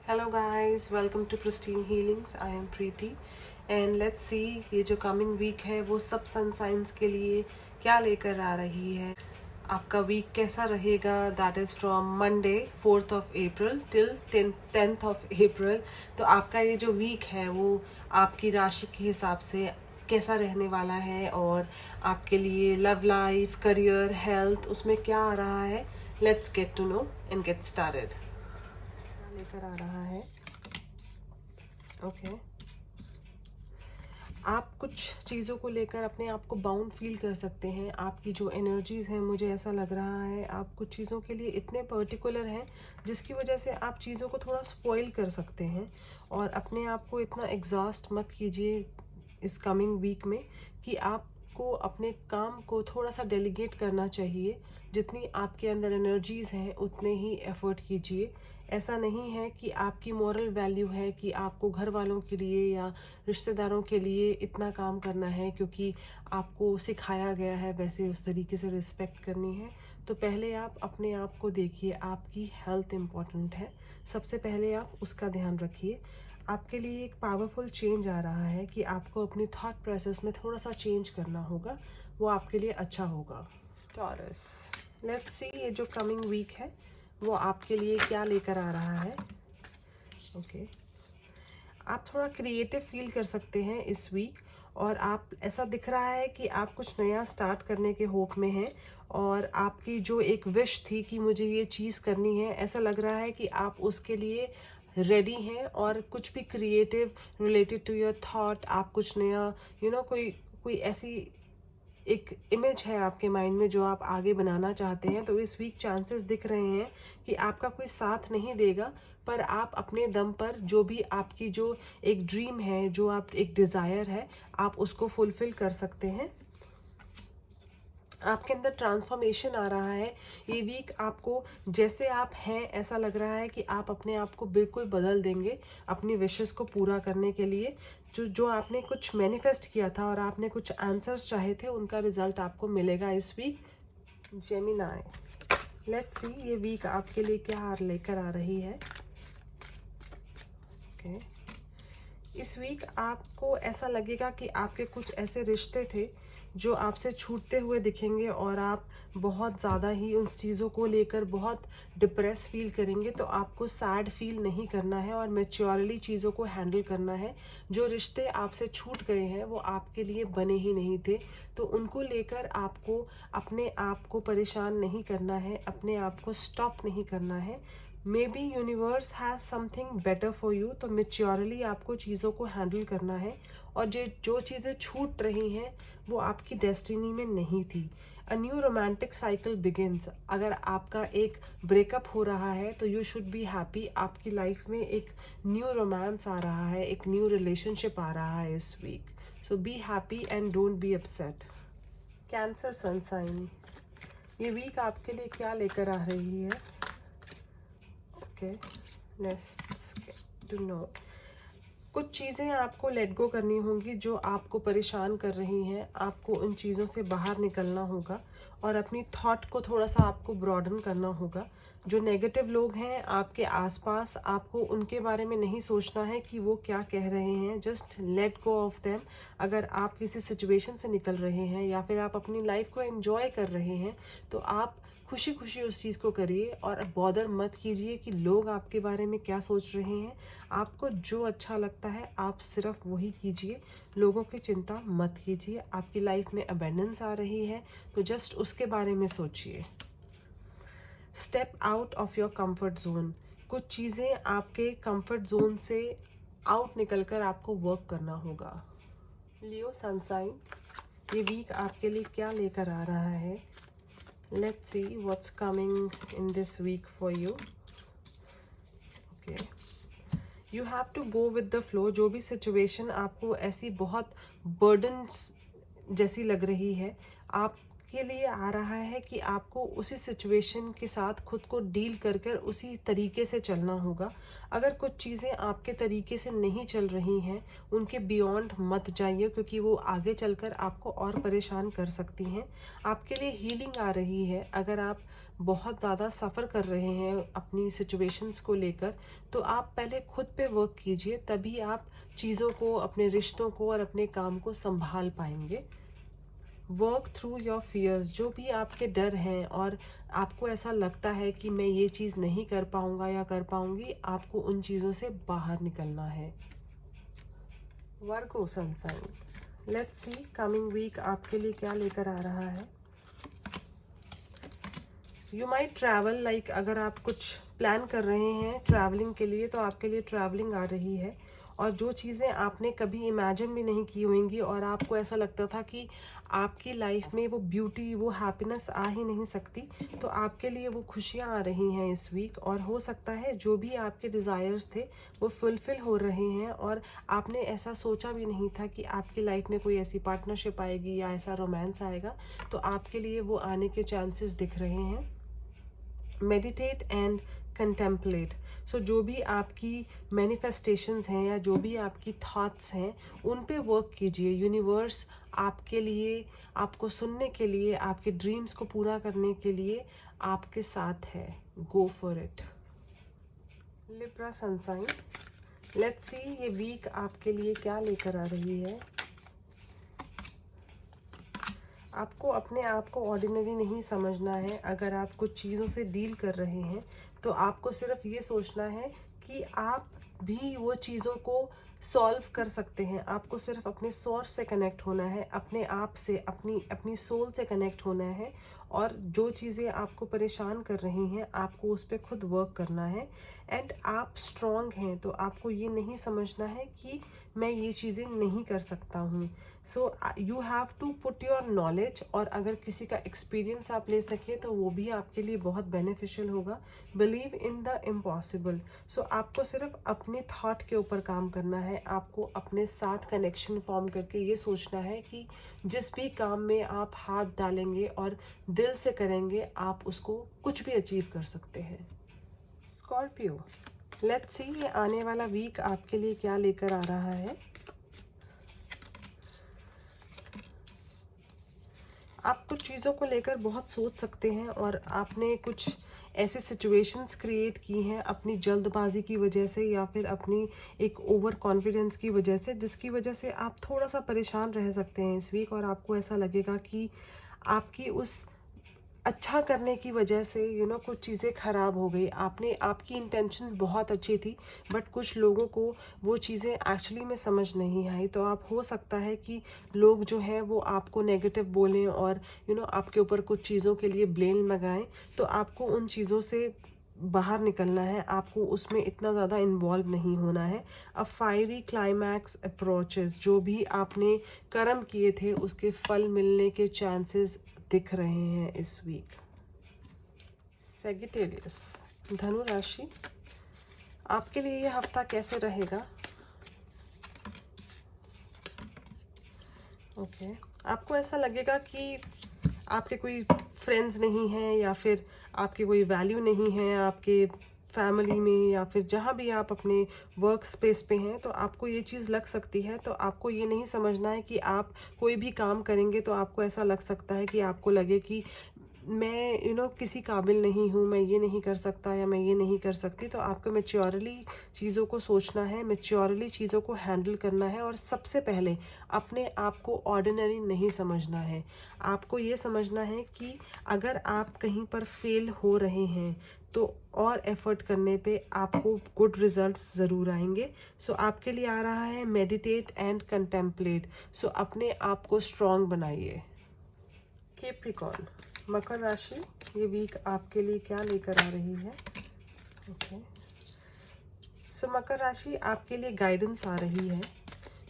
Hello guys, welcome to Pristine Healings. I am Preeti and let's see ये जो coming week है वो सब सन साइंस के लिए क्या लेकर आ रही है। आपका वीक कैसा रहेगा? That is from Monday 4th of April till 10th of April। तो आपका ये जो वीक है वो आपकी राशि के हिसाब से कैसा रहने वाला है और आपके लिए लव लाइफ, करियर, हेल्थ उसमें क्या आ रहा है। Let's get to know and get started. लेकर आ रहा है। ओके आप कुछ चीज़ों को लेकर अपने आप को बाउंड फील कर सकते हैं। आपकी जो एनर्जीज़ हैं, मुझे ऐसा लग रहा है आप कुछ चीज़ों के लिए इतने पर्टिकुलर हैं जिसकी वजह से आप चीज़ों को थोड़ा स्पॉइल कर सकते हैं। और अपने आप को इतना एग्जॉस्ट मत कीजिए इस कमिंग वीक में कि आपको अपने काम को थोड़ा सा डेलीगेट करना चाहिए। जितनी आपके अंदर एनर्जीज़ हैं उतने ही एफर्ट कीजिए। ऐसा नहीं है कि आपकी मॉरल वैल्यू है कि आपको घर वालों के लिए या रिश्तेदारों के लिए इतना काम करना है क्योंकि आपको सिखाया गया है वैसे उस तरीके से रिस्पेक्ट करनी है। तो पहले आप अपने आप को देखिए। आपकी हेल्थ इम्पॉर्टेंट है, सबसे पहले आप उसका ध्यान रखिए। आपके लिए एक पावरफुल चेंज आ रहा है कि आपको अपनी थॉट प्रोसेस में थोड़ा सा चेंज करना होगा, वो आपके लिए अच्छा होगा। टॉरस, लेट्स सी ये जो कमिंग वीक है वो आपके लिए क्या लेकर आ रहा है। ओके आप थोड़ा क्रिएटिव फील कर सकते हैं इस वीक और आप ऐसा दिख रहा है कि आप कुछ नया स्टार्ट करने के होप में हैं। और आपकी जो एक विश थी कि मुझे ये चीज़ करनी है, ऐसा लग रहा है कि आप उसके लिए रेडी हैं और कुछ भी creative related to your thought आप कुछ नया कोई कोई ऐसी एक इमेज है आपके माइंड में जो आप आगे बनाना चाहते हैं। तो इस वीक चांसेस दिख रहे हैं कि आपका कोई साथ नहीं देगा, पर आप अपने दम पर जो भी आपकी जो एक ड्रीम है, जो आप एक डिज़ायर है, आप उसको फुलफिल कर सकते हैं। आपके अंदर ट्रांसफॉर्मेशन आ रहा है। ये वीक आपको जैसे आप हैं ऐसा लग रहा है कि आप अपने आप को बिल्कुल बदल देंगे अपनी विशेस को पूरा करने के लिए। जो जो आपने कुछ मैनिफेस्ट किया था और आपने कुछ आंसर्स चाहे थे, उनका रिजल्ट आपको मिलेगा इस वीक। जेमिनाई, लेट्स सी ये वीक आपके लिए क्या लेकर आ रही है। ओके इस वीक आपको ऐसा लगेगा कि आपके कुछ ऐसे रिश्ते थे जो आपसे छूटते हुए दिखेंगे और आप बहुत ज़्यादा ही उन चीज़ों को लेकर बहुत डिप्रेस फील करेंगे। तो आपको सैड फील नहीं करना है और मैच्योरली चीज़ों को हैंडल करना है। जो रिश्ते आपसे छूट गए हैं वो आपके लिए बने ही नहीं थे, तो उनको लेकर आपको अपने आप को परेशान नहीं करना है, अपने आप को स्टॉप नहीं करना है। May be universe has something better for you. तो मेच्योरली आपको चीज़ों को हैंडल करना है और जो चीज़ें छूट रही हैं वो आपकी डेस्टिनी में नहीं थी। A new romantic cycle begins. अगर आपका एक ब्रेकअप हो रहा है तो यू शुड बी हैप्पी। आपकी लाइफ में एक न्यू रोमांस आ रहा है, एक न्यू रिलेशनशिप आ रहा है इस week. So be happy and don't be upset. Cancer sunshine, ये वीक आपके लिए क्या लेकर आ रही है। Okay let's get to know. कुछ चीज़ें आपको लेट गो करनी होंगी जो आपको परेशान कर रही हैं। आपको उन चीज़ों से बाहर निकलना होगा और अपनी थॉट को थोड़ा सा आपको ब्रॉडन करना होगा। जो नेगेटिव लोग हैं आपके आसपास, आपको उनके बारे में नहीं सोचना है कि वो क्या कह रहे हैं। Just let go of them. अगर आप किसी सिचुएशन से निकल रहे हैं या फिर आप अपनी लाइफ को एंजॉय कर रहे हैं तो आप खुशी खुशी उस चीज़ को करिए और बॉदर मत कीजिए कि लोग आपके बारे में क्या सोच रहे हैं। आपको जो अच्छा लगता है आप सिर्फ वही कीजिए, लोगों की चिंता मत कीजिए। आपकी लाइफ में अबेंडेंस आ रही है तो जस्ट उसके बारे में सोचिए। Step out of your comfort zone. कुछ चीज़ें आपके कंफर्ट जोन से आउट निकलकर आपको वर्क करना होगा। लियो सनसाइन, ये वीक आपके लिए क्या लेकर आ रहा है। Let's see what's coming in this week for you. Okay you have to go with the flow. जो भी सिचुएशन आपको ऐसी बहुत बर्डन्स जैसी लग रही है, आप आपके लिए आ रहा है कि आपको उसी सिचुएशन के साथ खुद को डील कर कर उसी तरीके से चलना होगा। अगर कुछ चीज़ें आपके तरीके से नहीं चल रही हैं, उनके बियॉन्ड मत जाइए, क्योंकि वो आगे चलकर आपको और परेशान कर सकती हैं। आपके लिए हीलिंग आ रही है। अगर आप बहुत ज़्यादा सफ़र कर रहे हैं अपनी सिचुएशंस को लेकर, तो आप पहले खुद पे वर्क कीजिए, तभी आप चीज़ों को, अपने रिश्तों को और अपने काम को संभाल पाएंगे। वर्क थ्रू योर फियर्स, जो भी आपके डर हैं और आपको ऐसा लगता है कि मैं ये चीज़ नहीं कर पाऊँगा या कर पाऊँगी, आपको उन चीज़ों से बाहर निकलना है। Virgo sunshine, let's see coming week आपके लिए क्या लेकर आ रहा है। यू माइट ट्रैवल, लाइक अगर आप कुछ प्लान कर रहे हैं ट्रैवलिंग के लिए, तो आपके लिए ट्रैवलिंग आ रही है। और जो चीज़ें आपने कभी इमेजिन भी नहीं की होंगी और आपको ऐसा लगता था कि आपकी लाइफ में वो ब्यूटी, वो हैप्पीनेस आ ही नहीं सकती, तो आपके लिए वो खुशियाँ आ रही हैं इस वीक। और हो सकता है जो भी आपके डिज़ायर्स थे वो फुलफ़िल हो रहे हैं, और आपने ऐसा सोचा भी नहीं था कि आपकी लाइफ में कोई ऐसी पार्टनरशिप आएगी या ऐसा रोमांस आएगा, तो आपके लिए वो आने के चांसेस दिख रहे हैं। मेडिटेट एंड कंटेम्पलेट, सो जो भी आपकी मैनिफेस्टेशंस हैं या जो भी आपकी थॉट्स हैं, उन पे वर्क कीजिए। यूनिवर्स आपके लिए, आपको सुनने के लिए, आपके ड्रीम्स को पूरा करने के लिए आपके साथ है। Go for it. Libra sunshine, let's see ये वीक आपके लिए क्या लेकर आ रही है। आपको अपने आप को ऑर्डिनरी नहीं समझना है। अगर आप कुछ चीज़ों से डील कर रहे हैं, तो आपको सिर्फ ये सोचना है कि आप भी वो चीज़ों को सॉल्व कर सकते हैं। आपको सिर्फ अपने सोर्स से कनेक्ट होना है, अपने आप से, अपनी सोल से कनेक्ट होना है। और जो चीज़ें आपको परेशान कर रही हैं, आपको उस पर खुद वर्क करना है। एंड आप स्ट्रॉन्ग हैं, तो आपको ये नहीं समझना है कि मैं ये चीज़ें नहीं कर सकता हूँ। So you have to put your knowledge, और अगर किसी का एक्सपीरियंस आप ले सकें तो वो भी आपके लिए बहुत बेनिफिशियल होगा। Believe in the impossible. So आपको सिर्फ अपने थॉट के ऊपर काम करना है। आपको अपने साथ कनेक्शन फॉर्म करके ये सोचना है कि जिस भी काम में आप हाथ डालेंगे और दिल से करेंगे, आप उसको कुछ भी अचीव कर सकते हैं। स्कॉर्पियो, लेट्स सी ये आने वाला वीक आपके लिए क्या लेकर आ रहा है। आप कुछ चीज़ों को लेकर बहुत सोच सकते हैं, और आपने कुछ ऐसे सिचुएशंस क्रिएट की हैं अपनी जल्दबाजी की वजह से या फिर अपनी एक ओवर कॉन्फिडेंस की वजह से, जिसकी वजह से आप थोड़ा सा परेशान रह सकते हैं इस वीक। और आपको ऐसा लगेगा कि आपकी उस अच्छा करने की वजह से कुछ चीज़ें ख़राब हो गई। आपकी इंटेंशन बहुत अच्छी थी, बट कुछ लोगों को वो चीज़ें एक्चुअली में समझ नहीं आई। तो आप, हो सकता है कि लोग जो है वो आपको नेगेटिव बोलें और आपके ऊपर कुछ चीज़ों के लिए ब्लेम लगाएं। तो आपको उन चीज़ों से बाहर निकलना है, आपको उसमें इतना ज़्यादा इन्वॉल्व नहीं होना है। अ फायरी क्लाइमैक्स अप्रोचेस, जो भी आपने कर्म किए थे उसके फल मिलने के चांसेस दिख रहे हैं इस वीक। सेजिटेरियस, धनु राशि, आपके लिए ये हफ्ता कैसे रहेगा। ओके, आपको ऐसा लगेगा कि आपके कोई फ्रेंड्स नहीं हैं, या फिर आपकी कोई वैल्यू नहीं है आपके फैमिली में, या फिर जहाँ भी आप अपने वर्क स्पेस पे हैं, तो आपको ये चीज़ लग सकती है। तो आपको ये नहीं समझना है कि आप कोई भी काम करेंगे तो आपको ऐसा लग सकता है कि आपको लगे कि मैं किसी काबिल नहीं हूँ, मैं ये नहीं कर सकता या मैं ये नहीं कर सकती। तो आपको मैच्योरली चीज़ों को सोचना है, मैच्योरली चीज़ों को हैंडल करना है, और सबसे पहले अपने आप को ऑर्डिनरी नहीं समझना है। आपको ये समझना है कि अगर आप कहीं पर फेल हो रहे हैं, तो और एफर्ट करने पे आपको गुड रिजल्ट्स ज़रूर आएंगे। सो आपके लिए आ रहा है मेडिटेट एंड कंटेम्पलेट। सो अपने आप को स्ट्रॉन्ग बनाइए। कैप्रिकॉर्न, मकर राशि, ये वीक आपके लिए क्या लेकर आ रही है। ओके, सो मकर राशि, आपके लिए गाइडेंस आ रही है।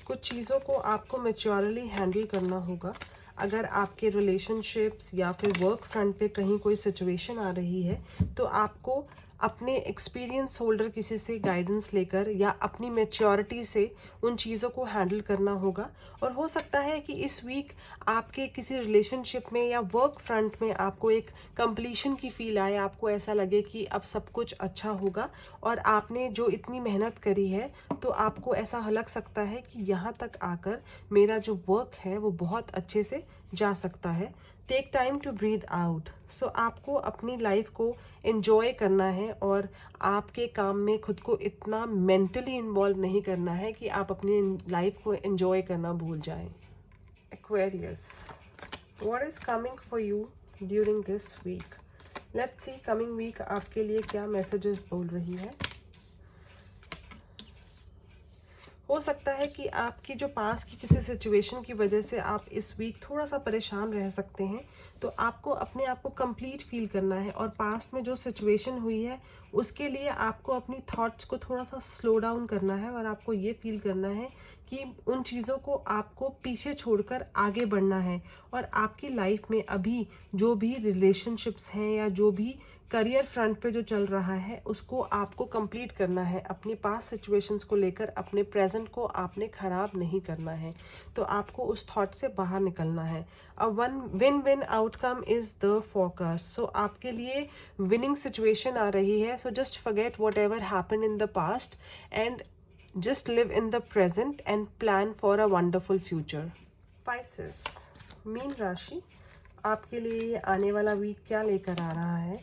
कुछ चीज़ों को आपको मैच्योरली हैंडल करना होगा। अगर आपके रिलेशनशिप्स या फिर वर्क फ्रंट पे कहीं कोई सिचुएशन आ रही है, तो आपको अपने एक्सपीरियंस होल्डर किसी से गाइडेंस लेकर या अपनी मैच्योरिटी से उन चीज़ों को हैंडल करना होगा। और हो सकता है कि इस वीक आपके किसी रिलेशनशिप में या वर्क फ्रंट में आपको एक कंप्लीशन की फील आए, आपको ऐसा लगे कि अब सब कुछ अच्छा होगा और आपने जो इतनी मेहनत करी है तो आपको ऐसा लग सकता है कि यहाँ तक आकर मेरा जो वर्क है वो बहुत अच्छे से जा सकता है। Take time to breathe out. So आपको अपनी लाइफ को एंजॉय करना है और आपके काम में खुद को इतना मेंटली इन्वॉल्व नहीं करना है कि आप अपनी लाइफ को एंजॉय करना भूल जाएं। Aquarius, what is coming for you during this week? Let's see coming week आपके लिए क्या मैसेजेस बोल रही है। हो सकता है कि आपकी जो पास की किसी सिचुएशन की वजह से आप इस वीक थोड़ा सा परेशान रह सकते हैं, तो आपको अपने आप को कंप्लीट फील करना है और पास्ट में जो सिचुएशन हुई है उसके लिए आपको अपनी थॉट्स को थोड़ा सा स्लो डाउन करना है और आपको ये फील करना है कि उन चीज़ों को आपको पीछे छोड़कर आगे बढ़ना है। और आपकी लाइफ में अभी जो भी रिलेशनशिप्स हैं या जो भी करियर फ्रंट पे जो चल रहा है उसको आपको कंप्लीट करना है। अपनी पास्ट सिचुएशंस को लेकर अपने प्रेजेंट को आपने ख़राब नहीं करना है, तो आपको उस थॉट से बाहर निकलना है। A win win outcome is the focus. So आपके लिए विनिंग सिचुएशन आ रही है। So just forget whatever happen in the past and just live in the present and plan for a wonderful future. Pisces, मीन राशि, आपके लिए आने वाला वीक क्या लेकर आ रहा है?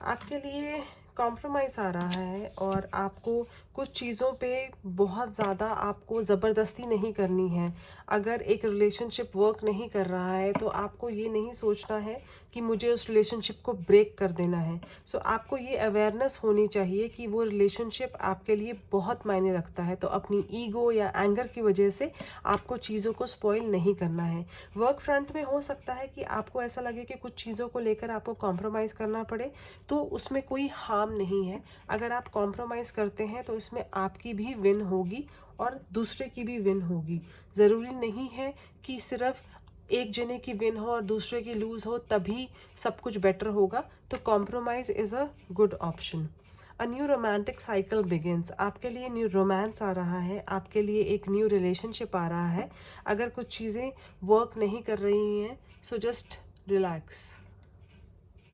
आपके लिए कॉम्प्रोमाइज़ आ रहा है और आपको कुछ चीज़ों पे बहुत ज़्यादा आपको ज़बरदस्ती नहीं करनी है। अगर एक रिलेशनशिप वर्क नहीं कर रहा है तो आपको ये नहीं सोचना है कि मुझे उस रिलेशनशिप को ब्रेक कर देना है। सो आपको ये अवेयरनेस होनी चाहिए कि वो रिलेशनशिप आपके लिए बहुत मायने रखता है, तो अपनी ईगो या एंगर की वजह से आपको चीज़ों को स्पॉइल नहीं करना है। वर्क फ्रंट में हो सकता है कि आपको ऐसा लगे कि कुछ चीज़ों को लेकर आपको कॉम्प्रोमाइज़ करना पड़े, तो उसमें कोई हार्म नहीं है। अगर आप कॉम्प्रोमाइज़ करते हैं तो इसमें आपकी भी विन होगी और दूसरे की भी विन होगी। ज़रूरी नहीं है कि सिर्फ एक जने की विन हो और दूसरे की लूज़ हो तभी सब कुछ बेटर होगा। तो compromise is a good option. A new romantic cycle begins. आपके लिए न्यू रोमांस आ रहा है, आपके लिए एक न्यू रिलेशनशिप आ रहा है। अगर कुछ चीज़ें वर्क नहीं कर रही हैं सो जस्ट रिलैक्स।